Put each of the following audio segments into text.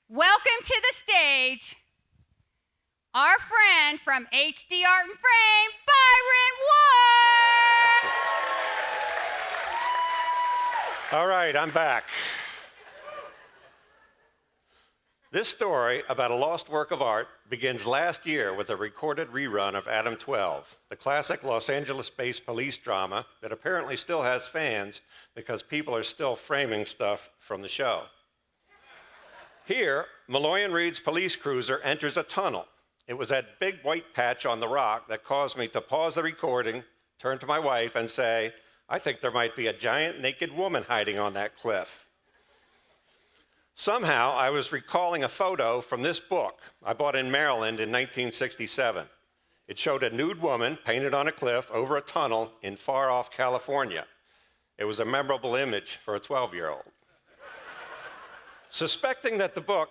Welcome to the stage, our friend from HD Art and Frame, Byron Wood! All right, I'm back. This story about a lost work of art begins last year with a recorded rerun of Adam 12, the classic Los Angeles-based police drama that apparently still has fans because people are still framing stuff from the show. Here, Malloy and Reed's police cruiser enters a tunnel. It was that big white patch on the rock that caused me to pause the recording, turn to my wife, and say, I think there might be a giant naked woman hiding on that cliff. Somehow, I was recalling a photo from this book I bought in Maryland in 1967. It showed a nude woman painted on a cliff over a tunnel in far-off California. It was a memorable image for a 12-year-old. Suspecting that the book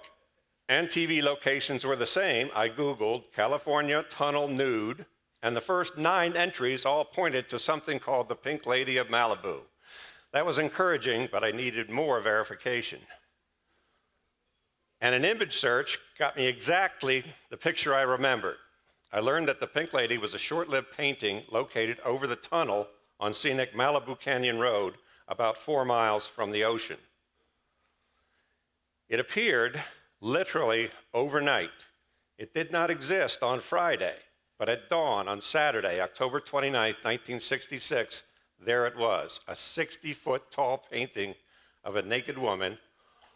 and TV locations were the same, I Googled California tunnel nude, and the first 9 entries all pointed to something called the Pink Lady of Malibu. That was encouraging, but I needed more verification. And an image search got me exactly the picture I remembered. I learned that the Pink Lady was a short-lived painting located over the tunnel on scenic Malibu Canyon Road, about 4 miles from the ocean. It appeared literally overnight. It did not exist on Friday, but at dawn on Saturday, October 29, 1966, there it was, a 60-foot tall painting of a naked woman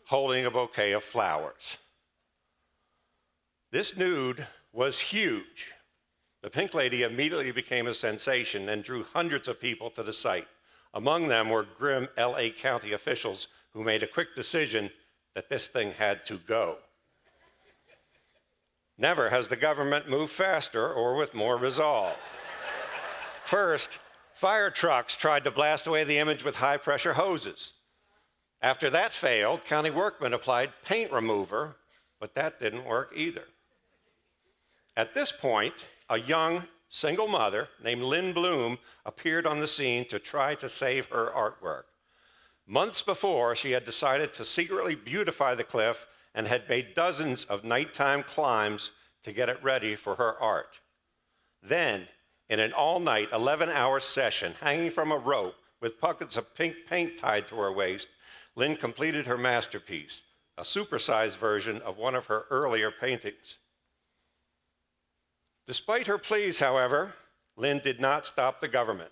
holding a bouquet of flowers. This nude was huge. The Pink Lady immediately became a sensation and drew hundreds of people to the site. Among them were grim LA County officials who made a quick decision that this thing had to go. Never has the government moved faster or with more resolve. First, fire trucks tried to blast away the image with high-pressure hoses. After that failed, county workmen applied paint remover, but that didn't work either. At this point, a young single mother named Lynn Bloom appeared on the scene to try to save her artwork. Months before, she had decided to secretly beautify the cliff and had made dozens of nighttime climbs to get it ready for her art. Then, in an all-night, 11-hour session, hanging from a rope with buckets of pink paint tied to her waist, Lynn completed her masterpiece, a supersized version of one of her earlier paintings. Despite her pleas, however, Lynn did not stop the government.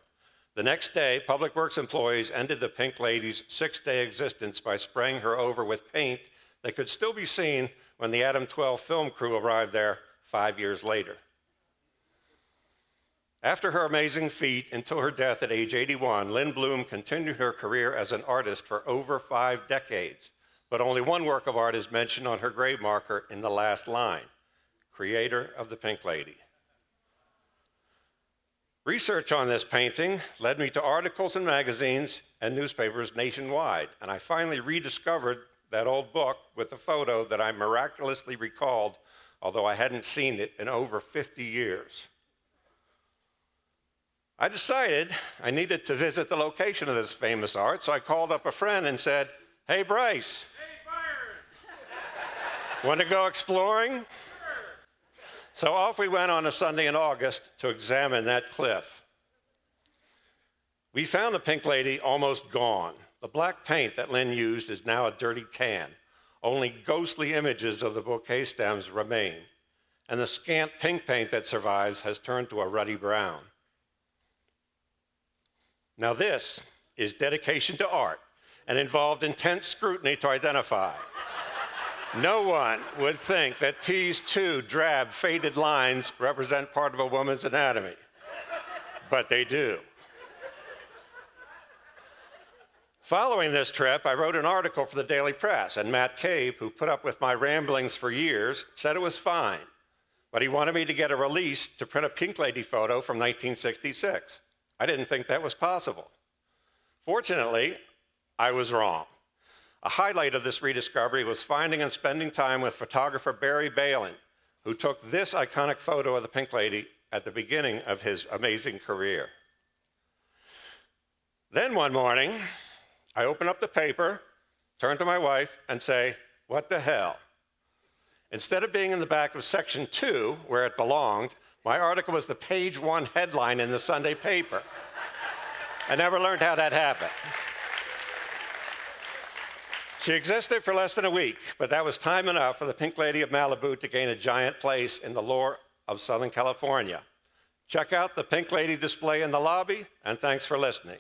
The next day, Public Works employees ended the Pink Lady's 6-day existence by spraying her over with paint that could still be seen when the Adam 12 film crew arrived there 5 years later. After her amazing feat, until her death at age 81, Lynn Bloom continued her career as an artist for over 5 decades, but only one work of art is mentioned on her grave marker in the last line, creator of the Pink Lady. Research on this painting led me to articles in magazines and newspapers nationwide, and I finally rediscovered that old book with a photo that I miraculously recalled, although I hadn't seen it in over 50 years. I decided I needed to visit the location of this famous art, so I called up a friend and said, hey, Bryce. Hey, Byron. Want to go exploring? Sure. So off we went on a Sunday in August to examine that cliff. We found the Pink Lady almost gone. The black paint that Lynn used is now a dirty tan. Only ghostly images of the bouquet stems remain, and the scant pink paint that survives has turned to a ruddy brown. Now this is dedication to art and involved intense scrutiny to identify. No one would think that these 2 drab, faded lines represent part of a woman's anatomy, but they do. Following this trip, I wrote an article for the Daily Press, and Matt Cabe, who put up with my ramblings for years, said it was fine, but he wanted me to get a release to print a Pink Lady photo from 1966. I didn't think that was possible. Fortunately, I was wrong. A highlight of this rediscovery was finding and spending time with photographer Barry Balin, who took this iconic photo of the Pink Lady at the beginning of his amazing career. Then one morning, I open up the paper, turn to my wife, and say, what the hell? Instead of being in the back of section 2, where it belonged, my article was the page 1 headline in the Sunday paper. I never learned how that happened. She existed for less than a week, but that was time enough for the Pink Lady of Malibu to gain a giant place in the lore of Southern California. Check out the Pink Lady display in the lobby, and thanks for listening.